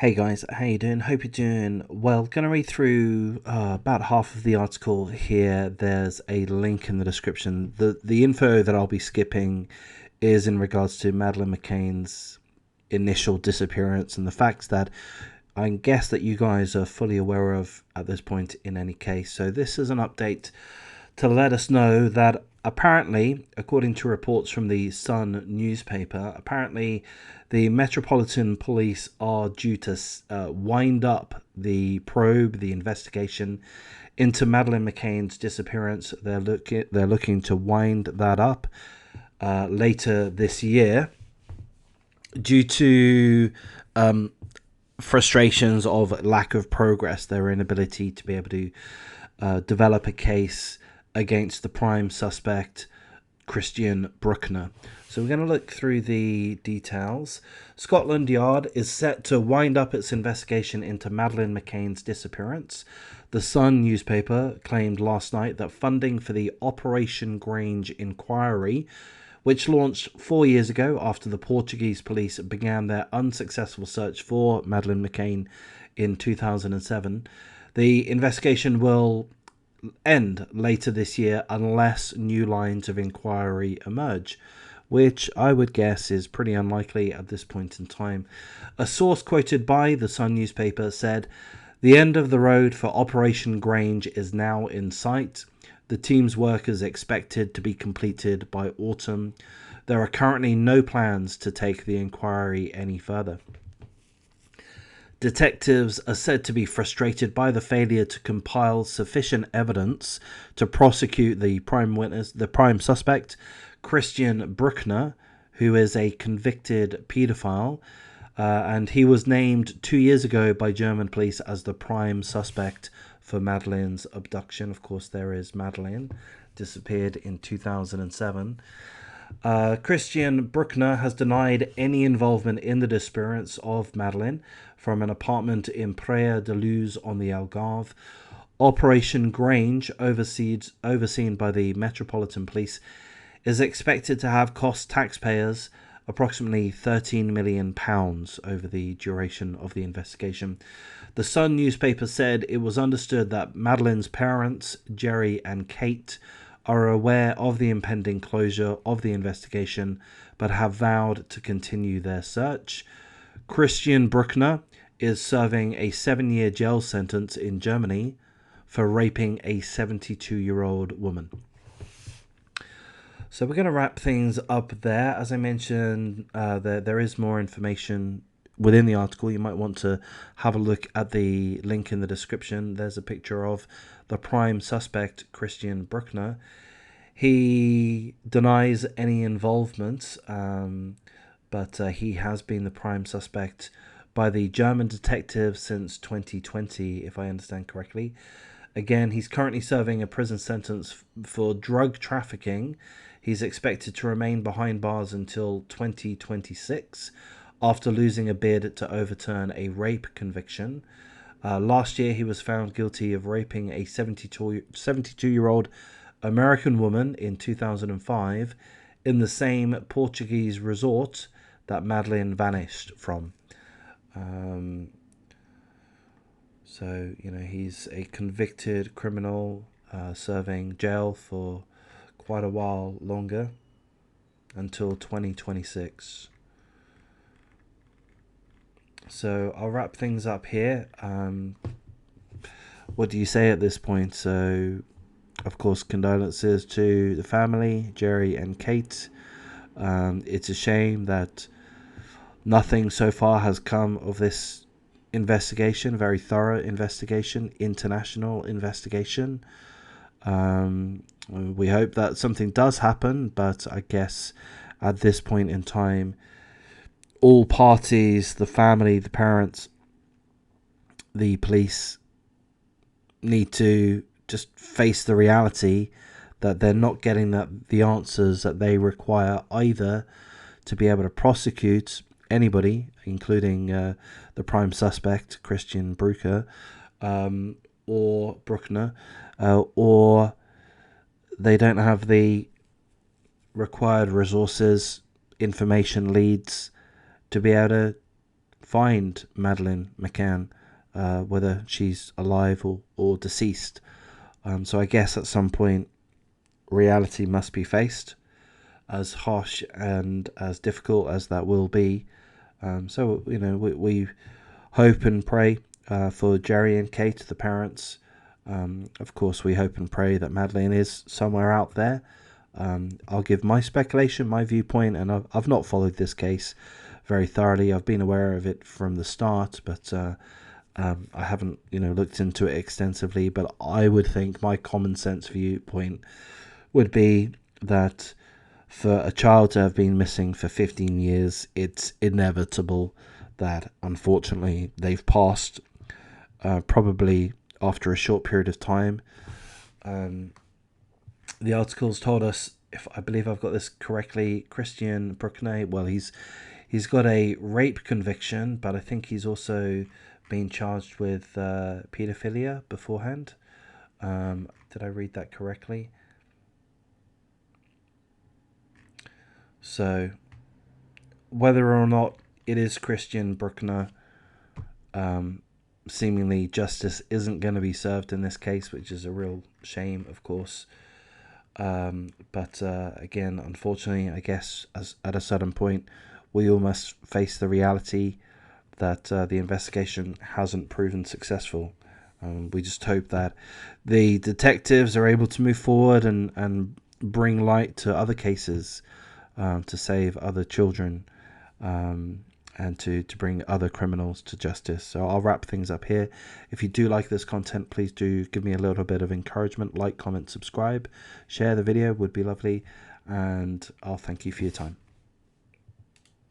Hey guys, how you doing? Hope you're doing well. Gonna read through about half of the article here. There's a link in the description. The info that I'll be skipping is in regards to Madeleine McCann's initial disappearance and the facts that I guess that you guys are fully aware of at this point in any case. So this is an update to let us know that apparently, according to reports from the Sun newspaper, apparently the Metropolitan Police are due to wind up the probe, the investigation into Madeleine McCann's disappearance. They're looking to wind that up later this year due to frustrations of lack of progress, their inability to be able to develop a case against the prime suspect, Christian Brueckner. So we're going to look through the details. Scotland Yard is set to wind up its investigation into Madeleine McCann's disappearance. The Sun newspaper claimed last night that funding for the Operation Grange inquiry, which launched 4 years ago after the Portuguese police began their unsuccessful search for Madeleine McCann in 2007, the investigation will end later this year unless new lines of inquiry emerge, which I would guess is pretty unlikely at this point in time. A source quoted by the Sun newspaper said, "The end of the road for Operation Grange is now in sight. The team's work is expected to be completed by autumn. There are currently no plans to take the inquiry any further." Detectives are said to be frustrated by the failure to compile sufficient evidence to prosecute the prime suspect, Christian Brueckner, who is a convicted paedophile, and he was named 2 years ago by German police as the prime suspect for Madeleine's abduction. Of course, there is Madeleine, disappeared in 2007. Christian Brueckner has denied any involvement in the disappearance of Madeleine from an apartment in Praia de Luz on the Algarve. Operation Grange, overseen by the Metropolitan Police, is expected to have cost taxpayers approximately £13 million over the duration of the investigation. The Sun newspaper said it was understood that Madeleine's parents, Jerry and Kate, are aware of the impending closure of the investigation but have vowed to continue their search. Christian Brueckner is serving a 7-year jail sentence in Germany for raping a 72-year-old woman. So we're going to wrap things up there. As I mentioned, there is more information within the article. You might want to have a look at the link in the description. There's a picture of the prime suspect, Christian Brueckner. He denies any involvement, but he has been the prime suspect by the German detective since 2020, if I understand correctly. Again, he's currently serving a prison sentence for drug trafficking. He's expected to remain behind bars until 2026 after losing a bid to overturn a rape conviction. Last year, he was found guilty of raping a 72-year-old American woman in 2005 in the same Portuguese resort that Madeleine vanished from. So, he's a convicted criminal serving jail for quite a while longer, until 2026. So I'll wrap things up here. What do you say at this point? So, of course, condolences to the family, Jerry and Kate. It's a shame that nothing so far has come of this investigation, very thorough investigation, international investigation. We hope that something does happen, but I guess at this point in time, all parties, the family, the parents, the police, need to just face the reality that they're not getting the answers that they require, either to be able to prosecute anybody, including the prime suspect, Christian Brueckner, or Brueckner, or they don't have the required resources, information, leads to be able to find Madeleine McCann, whether she's alive or deceased. So I guess at some point reality must be faced, as harsh and as difficult as that will be. So, you know, we hope and pray for Jerry and Kate, the parents. Of course, we hope and pray that Madeleine is somewhere out there. I'll give my speculation, my viewpoint, and I've not followed this case very thoroughly. I've been aware of it from the start, but I haven't, you know, looked into it extensively. But I would think my common sense viewpoint would be that for a child to have been missing for 15 years, it's inevitable that, unfortunately, they've passed, probably after a short period of time. The articles told us, if I believe I've got this correctly, Christian Brueckner, well, he's got a rape conviction, but I think he's also been charged with paedophilia beforehand. Did I read that correctly? So, whether or not it is Christian Brueckner, seemingly justice isn't going to be served in this case, which is a real shame, of course. But again, unfortunately, I guess at a certain point, we all must face the reality that the investigation hasn't proven successful. We just hope that the detectives are able to move forward and bring light to other cases, to save other children, and to bring other criminals to justice. So I'll wrap things up here. If you do like this content, please do give me a little bit of encouragement. Like, comment, subscribe, share the video would be lovely, and I'll thank you for your time.